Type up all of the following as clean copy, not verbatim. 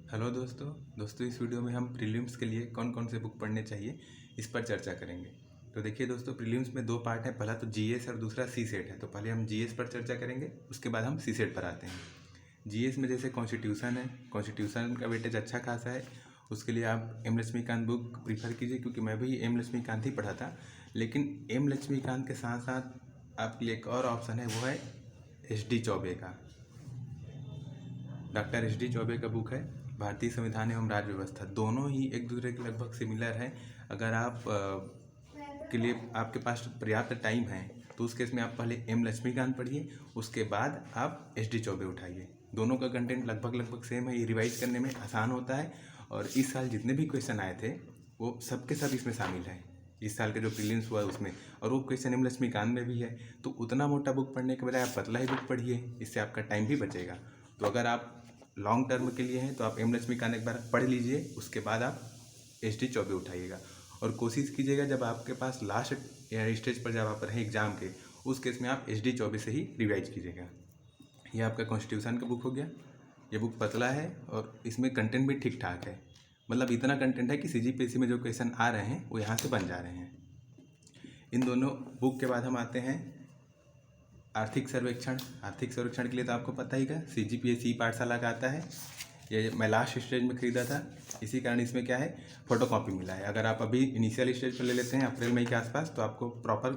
Hello दोस्तों इस video में हम प्रीलिम्स के लिए कौन कौन से बुक पढ़ने चाहिए इस पर चर्चा करेंगे। तो देखिए दोस्तों, प्रीलिम्स में दो पार्ट है, पहला तो जीएस और दूसरा सी सेट है। तो पहले हम जीएस पर चर्चा करेंगे, उसके बाद हम सी सेट पर आते हैं। जीएस में जैसे कॉन्स्टिट्यूशन है, कॉन्स्टिट्यूशन का वेटेज अच्छा खासा है। उसके लिए आप एम लक्ष्मीकांत बुक प्रीफर कीजिए, क्योंकि मैं भी एम लक्ष्मीकांत ही पढ़ा था। लेकिन एम लक्ष्मीकांत के साथ साथ आपके लिए एक और ऑप्शन है, वो है एच डी चौबे का। डॉक्टर एच डी चौबे का बुक है भारतीय संविधान एवं राज्य व्यवस्था। दोनों ही एक दूसरे के लगभग सिमिलर हैं। अगर आप के लिए आपके पास पर्याप्त टाइम है तो उस केस में आप पहले एम लक्ष्मीकांत पढ़िए, उसके बाद आप एच डी चौबे उठाइए। दोनों का कंटेंट लगभग सेम है, ये रिवाइज करने में आसान होता है। और इस साल जितने भी क्वेश्चन आए थे वो सब के सब इसमें शामिल हैं। इस साल के जो प्रीलिम्स हुआ उसमें, और वो क्वेश्चन एम लक्ष्मीकांत में भी है। तो उतना मोटा बुक पढ़ने के बजाय आप पतला ही बुक पढ़िए, इससे आपका टाइम भी बचेगा। तो अगर आप लॉन्ग टर्म के लिए हैं तो आप एम लक्ष्मीकांत एक बार पढ़ लीजिए, उसके बाद आप एच डी चौबे उठाइएगा। और कोशिश कीजिएगा जब आपके पास लास्ट स्टेज पर जब आप रहें एग्जाम के, उस केस में आप एच डी चौबे से ही रिवाइज कीजिएगा। ये आपका कॉन्स्टिट्यूशन का बुक हो गया। ये बुक पतला है और इसमें कंटेंट भी ठीक ठाक है, मतलब इतना कंटेंट है कि सीजीपीएससी में जो क्वेश्चन आ रहे हैं वो यहाँ से बन जा रहे हैं। इन दोनों बुक के बाद हम आते हैं आर्थिक सर्वेक्षण। आर्थिक सर्वेक्षण के लिए तो आपको पता ही का सीजीपीएससी पाठशाला का आता है। ये मैं लास्ट स्टेज में खरीदा था, इसी कारण इसमें क्या है, फोटोकॉपी मिला है। अगर आप अभी इनिशियल स्टेज पर ले लेते हैं अप्रैल मई के आसपास, तो आपको प्रॉपर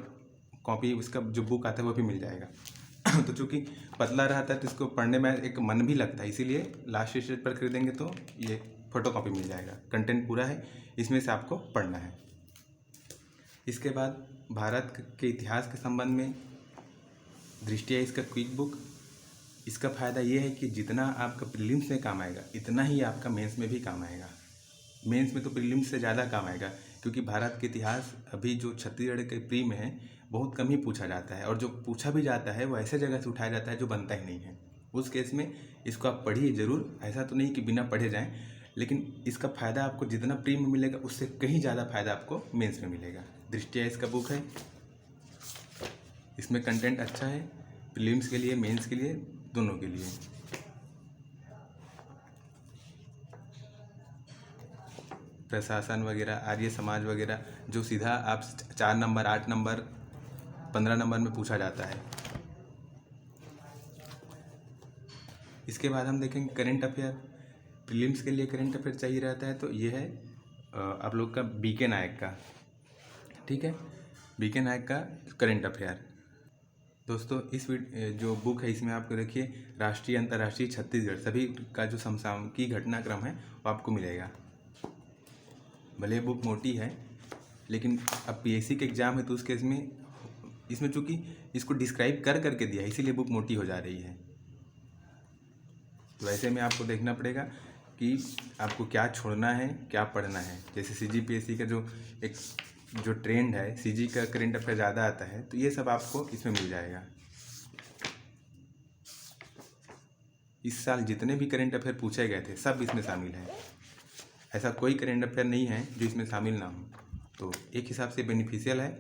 कॉपी उसका जो बुक आता है वो भी मिल जाएगा। तो चूँकि पतला रहता है तो इसको पढ़ने में एक मन भी लगता है, इसीलिए लास्ट स्टेज पर खरीदेंगे तो ये फोटोकॉपी मिल जाएगा। कंटेंट पूरा है, इसमें से आपको पढ़ना है। इसके बाद भारत के इतिहास के संबंध में दृष्टिया इसका क्विक बुक। इसका फ़ायदा ये है कि जितना आपका प्रीलिम्स में काम आएगा इतना ही आपका मेंस में भी काम आएगा। मेंस में तो प्रीलिम्स से ज़्यादा काम आएगा, क्योंकि भारत के इतिहास अभी जो छत्तीसगढ़ के प्री में है बहुत कम ही पूछा जाता है, और जो पूछा भी जाता है वो ऐसे जगह से उठाया जाता है जो बनता ही नहीं है। उस केस में इसको आप पढ़िए ज़रूर, ऐसा तो नहीं कि बिना पढ़े जाएँ, लेकिन इसका फ़ायदा आपको जितना प्री में मिलेगा उससे कहीं ज़्यादा फ़ायदा आपको मेंस में मिलेगा। दृष्टिया इसका बुक है, इसमें कंटेंट अच्छा है, प्रीलिम्स के लिए मेंस के लिए दोनों के लिए। प्रशासन वगैरह, आर्य समाज वगैरह, जो सीधा आप 4 नंबर 8 नंबर 15 नंबर में पूछा जाता है। इसके बाद हम देखेंगे करेंट अफेयर। प्रीलिम्स के लिए करेंट अफेयर चाहिए रहता है, तो ये है आप लोग का बीके नायक का, ठीक है, बीके नायक का करेंट अफेयर। दोस्तों इस जो बुक है इसमें आपको देखिए राष्ट्रीय अंतर्राष्ट्रीय छत्तीसगढ़ सभी का जो समसामयिक घटनाक्रम है वो आपको मिलेगा। भले बुक मोटी है, लेकिन अब पीएससी के एग्ज़ाम है तो उस केस में इसमें चूँकि इसको डिस्क्राइब कर करके दिया है, इसीलिए बुक मोटी हो जा रही है। तो ऐसे में आपको देखना पड़ेगा कि आपको क्या छोड़ना है क्या पढ़ना है। जैसे सीजीपीएससी का जो ट्रेंड है, सीजी का करेंट अफेयर ज़्यादा आता है, तो ये सब आपको इसमें मिल जाएगा। इस साल जितने भी करेंट अफेयर पूछे गए थे सब इसमें शामिल है, ऐसा कोई करेंट अफेयर नहीं है जो इसमें शामिल ना हो। तो एक हिसाब से बेनिफिशियल है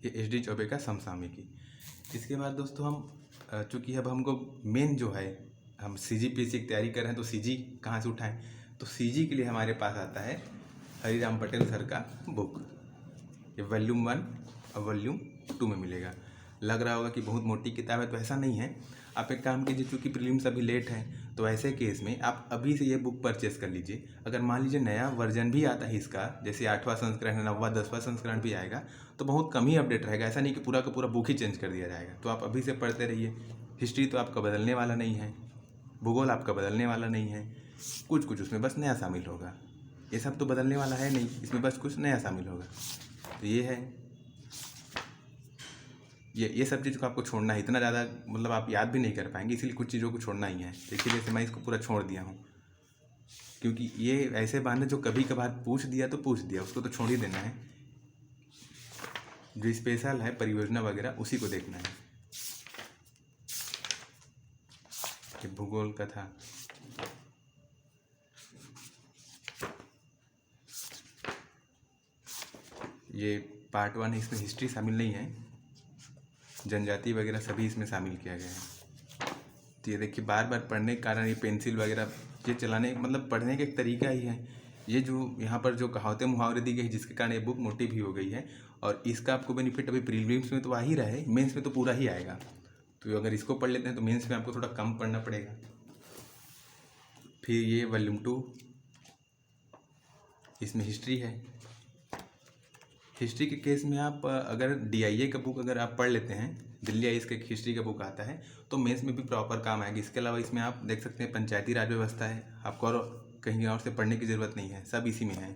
ये एच डी चौबे का समसामयिकी। इसके बाद दोस्तों हम चूँकि अब हमको मेन जो है, हम सीजीपीएससी की तैयारी कर रहे हैं, तो सीजी कहाँ से उठाएं, तो सीजी के लिए हमारे पास आता है हरिराम पटेल सर का बुक। ये वॉल्यूम 1 और वॉल्यूम 2 में मिलेगा। लग रहा होगा कि बहुत मोटी किताब है, तो ऐसा नहीं है। आप एक काम कीजिए, चूँकि प्रीलिम्स अभी लेट है तो ऐसे केस में आप अभी से ये बुक परचेस कर लीजिए। अगर मान लीजिए नया वर्जन भी आता है इसका, जैसे 8वां संस्करण, 9वां 10वां संस्करण भी आएगा, तो बहुत कम ही अपडेट रहेगा। ऐसा नहीं कि पूरा का पूरा बुक ही चेंज कर दिया जाएगा। तो आप अभी से पढ़ते रहिए। हिस्ट्री तो आपका बदलने वाला नहीं है, भूगोल आपका बदलने वाला नहीं है, कुछ कुछ उसमें बस नया शामिल होगा। ये सब तो बदलने वाला है नहीं, इसमें बस कुछ नया शामिल होगा। तो ये है, ये सब चीज़ को आपको छोड़ना है। इतना ज़्यादा मतलब आप याद भी नहीं कर पाएंगे, इसीलिए कुछ चीज़ों को छोड़ना ही है। देखिए जैसे मैं इसको पूरा छोड़ दिया हूँ, क्योंकि ये ऐसे बहाने जो कभी कभार पूछ दिया तो पूछ दिया, उसको तो छोड़ ही देना है। जो स्पेशल है परियोजना वगैरह उसी को देखना है। ये भूगोल का था। ये पार्ट 1 है, इसमें हिस्ट्री शामिल नहीं है, जनजाति वगैरह सभी इसमें शामिल किया गया है। तो ये देखिए बार बार पढ़ने के कारण ये पेंसिल वगैरह ये चलाने मतलब पढ़ने का एक तरीका ही है। ये जो यहाँ पर जो कहावतें मुहावरे दी गई जिसके कारण ये बुक मोटी भी हो गई है, और इसका आपको बेनिफिट अभी प्रीलिम्स में तो आ ही रहा है, मेंस में तो पूरा ही आएगा। तो अगर इसको पढ़ लेते हैं तो मेंस में आपको थोड़ा कम पढ़ना पड़ेगा। फिर ये वॉल्यूम 2, इसमें हिस्ट्री है। हिस्ट्री के केस में आप अगर DIA का बुक अगर आप पढ़ लेते हैं, दिल्ली IAS का एक हिस्ट्री का बुक आता है, तो मेंस में भी प्रॉपर काम आएगा। इसके अलावा इसमें आप देख सकते हैं पंचायती राज व्यवस्था है, आपको और कहीं और से पढ़ने की ज़रूरत नहीं है, सब इसी में है।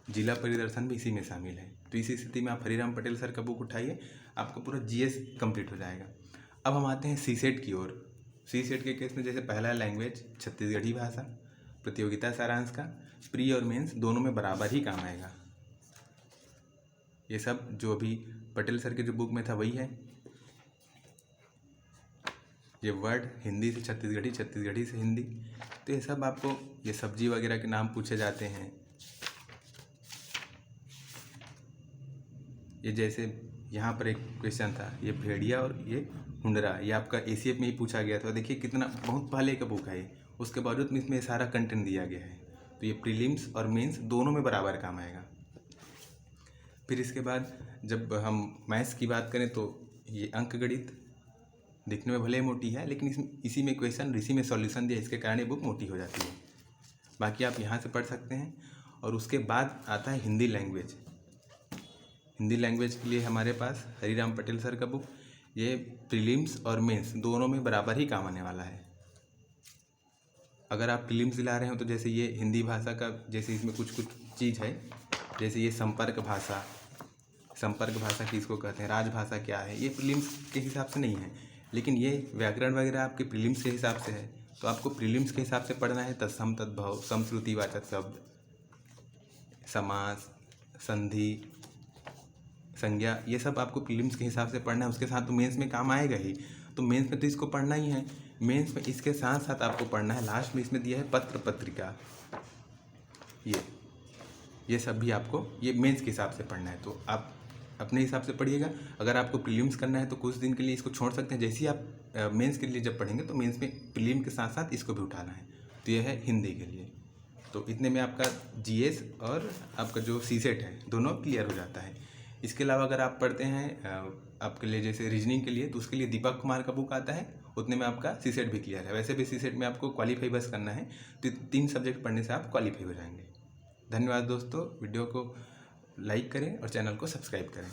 जिला परिदर्शन भी इसी में शामिल है। तो इसी स्थिति में आप हरिराम पटेल सर का बुक उठाइए, आपका पूरा GS कंप्लीट हो जाएगा। अब हम आते हैं CSET की ओर। CSET के केस में जैसे पहला लैंग्वेज छत्तीसगढ़ी भाषा, प्रतियोगिता सारांश का, प्री और मेंस दोनों में बराबर ही काम आएगा। ये सब जो अभी पटेल सर के जो बुक में था वही है। ये वर्ड हिंदी से छत्तीसगढ़ी, छत्तीसगढ़ी से हिंदी, तो ये सब आपको, ये सब्जी वगैरह के नाम पूछे जाते हैं। ये जैसे यहाँ पर एक क्वेश्चन था, ये भेड़िया और ये हुंडरा, ये आपका ACF में ही पूछा गया था। देखिए कितना बहुत पहले का बुक है ये, उसके बावजूद में इसमें सारा कंटेंट दिया गया है। तो ये प्रीलिम्स और मेंस दोनों में बराबर काम आएगा। फिर इसके बाद जब हम मैथ्स की बात करें तो ये अंकगणित दिखने में भले ही मोटी है, लेकिन इसी में क्वेश्चन, इसी में सॉल्यूशन दिया, इसके कारण ये बुक मोटी हो जाती है। बाकी आप यहाँ से पढ़ सकते हैं। और उसके बाद आता है हिंदी लैंग्वेज। हिंदी लैंग्वेज के लिए हमारे पास हरिराम पटेल सर का बुक, ये प्रीलिम्स और मेंस दोनों में बराबर ही काम आने वाला है। अगर आप प्रीलिम्स दिला रहे हो तो जैसे ये हिंदी भाषा का, जैसे इसमें कुछ कुछ चीज़ है, जैसे ये संपर्क भाषा, संपर्क भाषा किसको कहते हैं, राजभाषा क्या है, ये प्रीलिम्स के हिसाब से नहीं है, लेकिन ये व्याकरण वगैरह आपके प्रीलिम्स के हिसाब से है। तो आपको प्रीलिम्स के हिसाब से पढ़ना है। तत्सम, तद्भव, समश्रुतिवाचक शब्द, समास, संधि, संज्ञा, ये सब आपको प्रीलिम्स के हिसाब से पढ़ना है। उसके साथ तो मेंस में काम आएगा ही, तो मेंस में तो इसको पढ़ना ही है। मेंस में इसके साथ साथ आपको पढ़ना है, लास्ट में इसमें दिया है पत्र पत्रिका, ये सब भी आपको ये मेंस के हिसाब से पढ़ना है। तो आप अपने हिसाब से पढ़िएगा। अगर आपको प्रीलिम्स करना है तो कुछ दिन के लिए इसको छोड़ सकते हैं। जैसे ही आप मेंस के लिए जब पढ़ेंगे तो मेंस में प्रीलिम के साथ साथ इसको भी उठाना है। तो यह है हिंदी के लिए। तो इतने में आपका GS और आपका जो CSET है दोनों क्लियर हो जाता है। इसके अलावा अगर आप पढ़ते हैं आपके लिए जैसे रीजनिंग के लिए, तो उसके लिए दीपक कुमार का बुक आता है, उतने में आपका CSET भी क्लियर है। वैसे भी CSET में आपको क्वालिफाई बस करना है, तो 3 सब्जेक्ट पढ़ने से आप क्वालिफाई हो जाएंगे। धन्यवाद दोस्तों, वीडियो को लाइक करें और चैनल को सब्सक्राइब करें।